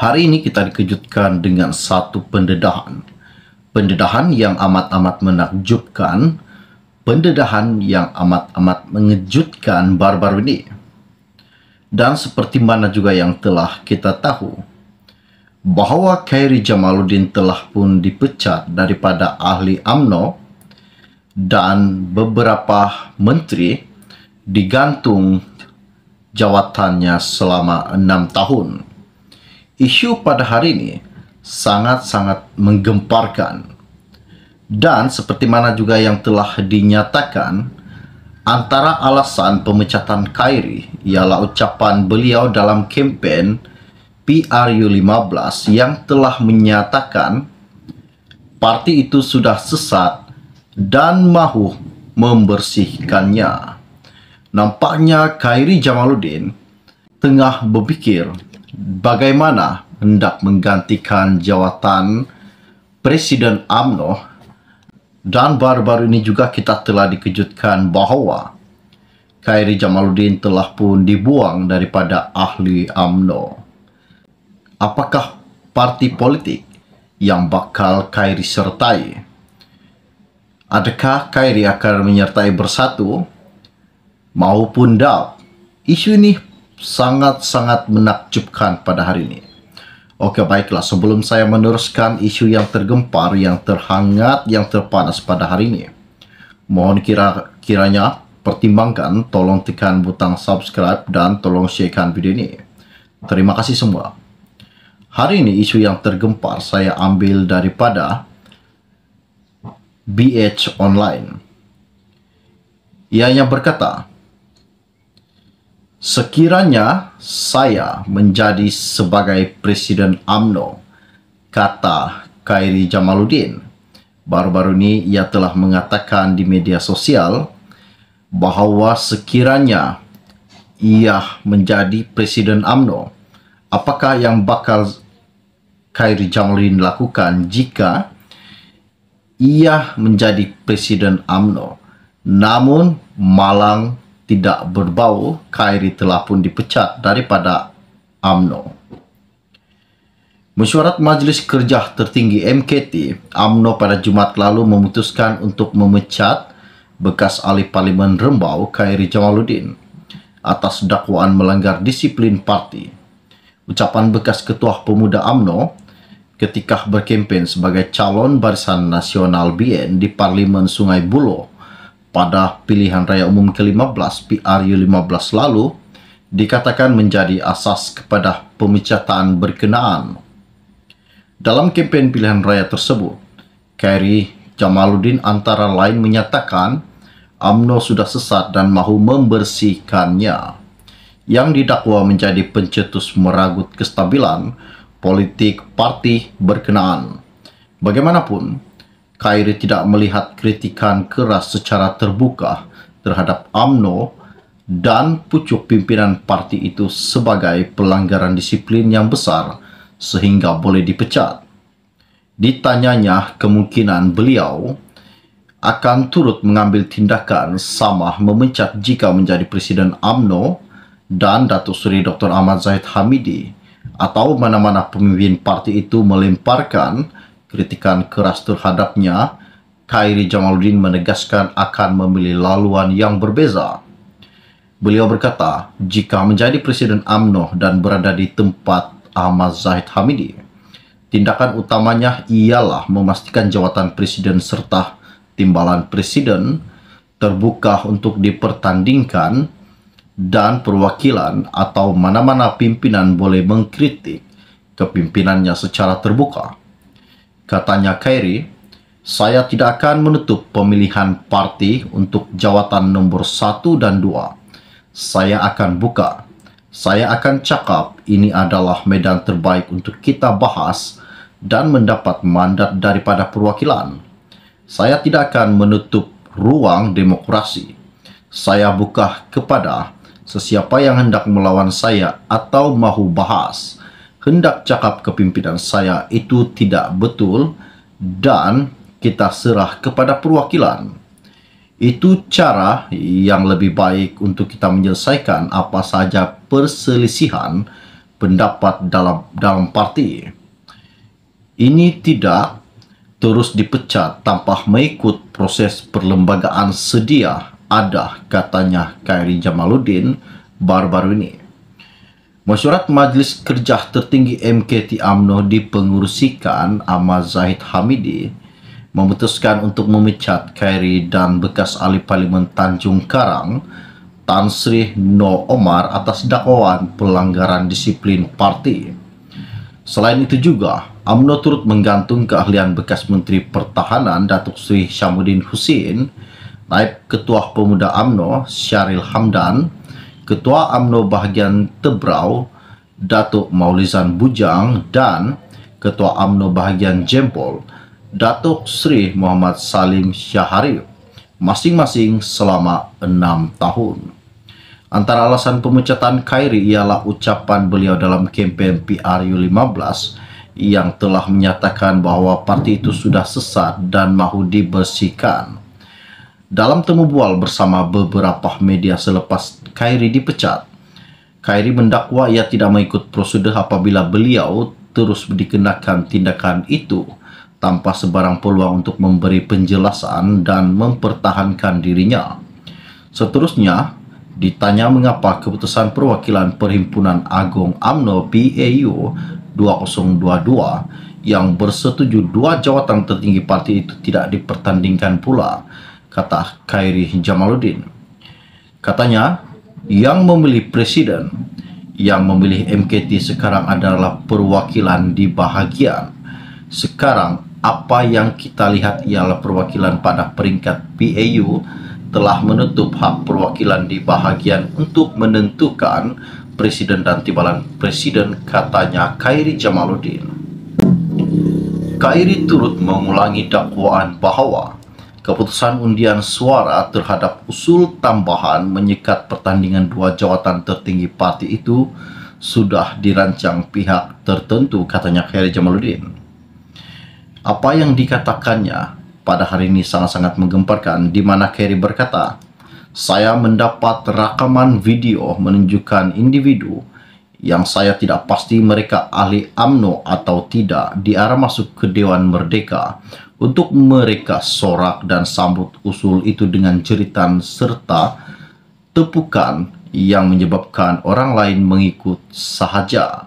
Hari ini kita dikejutkan dengan satu pendedahan. Pendedahan yang amat-amat menakjubkan, pendedahan yang amat-amat mengejutkan baru-baru ini. Dan seperti mana juga yang telah kita tahu, bahawa Khairy Jamaluddin telah pun dipecat daripada ahli UMNO dan beberapa menteri digantung jawatannya selama 6 tahun. Isu pada hari ini sangat-sangat menggemparkan. Dan seperti mana juga yang telah dinyatakan, antara alasan pemecatan Khairy ialah ucapan beliau dalam kempen PRU15 yang telah menyatakan parti itu sudah sesat dan mahu membersihkannya. Nampaknya Khairy Jamaluddin tengah berfikir bagaimana hendak menggantikan jawatan Presiden UMNO, dan baru-baru ini juga kita telah dikejutkan bahawa Khairy Jamaluddin telah pun dibuang daripada ahli UMNO. Apakah parti politik yang bakal Khairy sertai? Adakah Khairy akan menyertai Bersatu maupun DAP? Isu ini sangat-sangat menakjubkan pada hari ini. Okey, baiklah, sebelum saya meneruskan isu yang tergempar, yang terhangat, yang terpanas pada hari ini, mohon kiranya pertimbangkan, tolong tekan butang subscribe dan tolong sharekan video ini. Terima kasih semua. Hari ini isu yang tergempar saya ambil daripada BH Online. Ianya berkata, sekiranya saya menjadi sebagai Presiden UMNO, kata Khairy Jamaluddin. Baru-baru ini ia telah mengatakan di media sosial bahawa sekiranya ia menjadi Presiden UMNO, apakah yang bakal Khairy Jamaluddin lakukan jika ia menjadi Presiden UMNO. Namun malang tidak berbau, Khairy telah pun dipecat daripada UMNO. Mesyuarat Majlis Kerja Tertinggi MKT UMNO pada Jumaat lalu memutuskan untuk memecat bekas ahli Parlimen Rembau Khairy Jamaluddin atas dakwaan melanggar disiplin parti. Ucapan bekas Ketua Pemuda UMNO ketika berkempen sebagai calon Barisan Nasional BN di Parlimen Sungai Buloh pada pilihan raya umum ke-15 PRU15 lalu dikatakan menjadi asas kepada pemecatan berkenaan. Dalam kempen pilihan raya tersebut, Khairy Jamaluddin antara lain menyatakan UMNO sudah sesat dan mahu membersihkannya, yang didakwa menjadi pencetus meragut kestabilan politik parti berkenaan. Bagaimanapun, Khairy tidak melihat kritikan keras secara terbuka terhadap UMNO dan pucuk pimpinan parti itu sebagai pelanggaran disiplin yang besar sehingga boleh dipecat. Ditanyanya kemungkinan beliau akan turut mengambil tindakan sama memecat jika menjadi Presiden UMNO dan Datuk Seri Dr. Ahmad Zahid Hamidi atau mana-mana pemimpin parti itu melemparkan kritikan keras terhadapnya, Khairy Jamaluddin menegaskan akan memilih laluan yang berbeza. Beliau berkata, jika menjadi Presiden UMNO dan berada di tempat Ahmad Zahid Hamidi, tindakan utamanya ialah memastikan jawatan Presiden serta timbalan Presiden terbuka untuk dipertandingkan dan perwakilan atau mana-mana pimpinan boleh mengkritik kepimpinannya secara terbuka. Katanya Khairy, saya tidak akan menutup pemilihan parti untuk jawatan nombor 1 dan 2. Saya akan buka. Saya akan cakap ini adalah medan terbaik untuk kita bahas dan mendapat mandat daripada perwakilan. Saya tidak akan menutup ruang demokrasi. Saya buka kepada sesiapa yang hendak melawan saya atau mahu bahas. Hendak cakap kepimpinan saya itu tidak betul dan kita serah kepada perwakilan. Itu cara yang lebih baik untuk kita menyelesaikan apa sahaja perselisihan pendapat dalam parti. Ini tidak terus dipecat tanpa mengikut proses perlembagaan sedia ada, katanya Khairi Jamaluddin baru-baru ini. Mesyuarat Majlis Kerja Tertinggi MKT UMNO dipengerusikan Ahmad Zahid Hamidi memutuskan untuk memecat Khairi dan bekas ahli Parlimen Tanjung Karang Tan Sri Noor Omar atas dakwaan pelanggaran disiplin parti. Selain itu juga, UMNO turut menggantung keahlian bekas Menteri Pertahanan Datuk Seri Syamuddin Hussein, Naib Ketua Pemuda UMNO Syaril Hamdan, Ketua UMNO Bahagian Tebrau Datuk Maulizan Bujang dan Ketua UMNO Bahagian Jempol Datuk Seri Muhammad Salim Syaharif, masing-masing selama 6 tahun. Antara alasan pemecatan Khairi ialah ucapan beliau dalam kempen PRU15 yang telah menyatakan bahawa parti itu sudah sesat dan mahu dibersihkan. Dalam temu bual bersama beberapa media selepas Khairi dipecat, Khairi mendakwa ia tidak mengikut prosedur apabila beliau terus dikenakan tindakan itu tanpa sebarang peluang untuk memberi penjelasan dan mempertahankan dirinya. Seterusnya, ditanya mengapa keputusan perwakilan Perhimpunan Agung UMNO PAU 2022 yang bersetuju 2 jawatan tertinggi parti itu tidak dipertandingkan pula, kata Khairi Jamaluddin. Katanya, yang memilih presiden, yang memilih MKT sekarang adalah perwakilan di bahagian. Sekarang, apa yang kita lihat ialah perwakilan pada peringkat PAU telah menutup hak perwakilan di bahagian untuk menentukan presiden dan timbalan presiden, katanya Khairi Jamaluddin. Khairi turut mengulangi dakwaan bahawa keputusan undian suara terhadap usul tambahan menyekat pertandingan 2 jawatan tertinggi parti itu sudah dirancang pihak tertentu, katanya Khairi Jamaluddin. Apa yang dikatakannya pada hari ini sangat-sangat menggemparkan, di mana Khairi berkata, "Saya mendapat rakaman video menunjukkan individu yang saya tidak pasti mereka ahli UMNO atau tidak diarah masuk ke Dewan Merdeka untuk mereka sorak dan sambut usul itu dengan jeritan serta tepukan yang menyebabkan orang lain mengikut sahaja.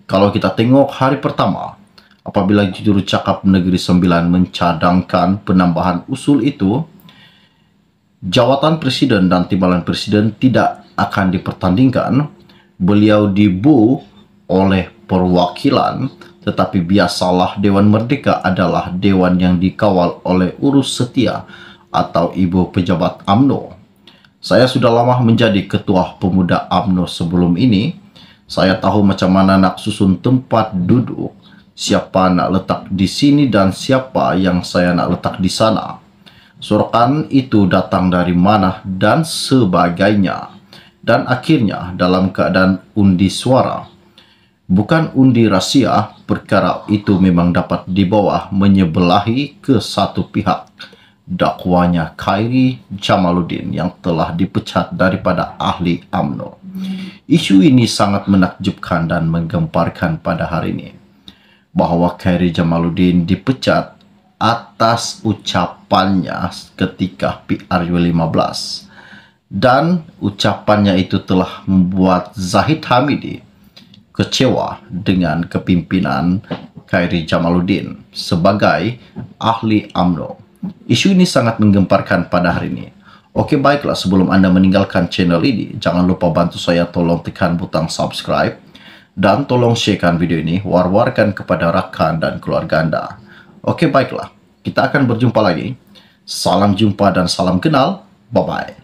Kalau kita tengok hari pertama, apabila juru cakap Negeri Sembilan mencadangkan penambahan usul itu, jawatan presiden dan timbalan presiden tidak akan dipertandingkan. Beliau dibu oleh perwakilan, tetapi biasalah Dewan Merdeka adalah dewan yang dikawal oleh urus setia atau ibu pejabat UMNO. Saya sudah lama menjadi ketua pemuda UMNO sebelum ini. Saya tahu macam mana nak susun tempat duduk, siapa nak letak di sini dan siapa yang saya nak letak di sana. Sorokan itu datang dari mana dan sebagainya. Dan akhirnya dalam keadaan undi suara, bukan undi rahsia, perkara itu memang dapat dibawa menyebelahi ke satu pihak, dakwanya Khairi Jamaluddin yang telah dipecat daripada ahli UMNO. Isu ini sangat menakjubkan dan menggemparkan pada hari ini, bahawa Khairi Jamaluddin dipecat atas ucapannya ketika PRU15. Dan ucapannya itu telah membuat Zahid Hamidi kecewa dengan kepimpinan Khairi Jamaluddin sebagai ahli UMNO. Isu ini sangat menggemparkan pada hari ini. Okey, baiklah, sebelum anda meninggalkan channel ini, jangan lupa bantu saya, tolong tekan butang subscribe dan tolong sharekan video ini, war-warkan kepada rakan dan keluarga anda. Okey, baiklah, kita akan berjumpa lagi. Salam jumpa dan salam kenal. Bye-bye.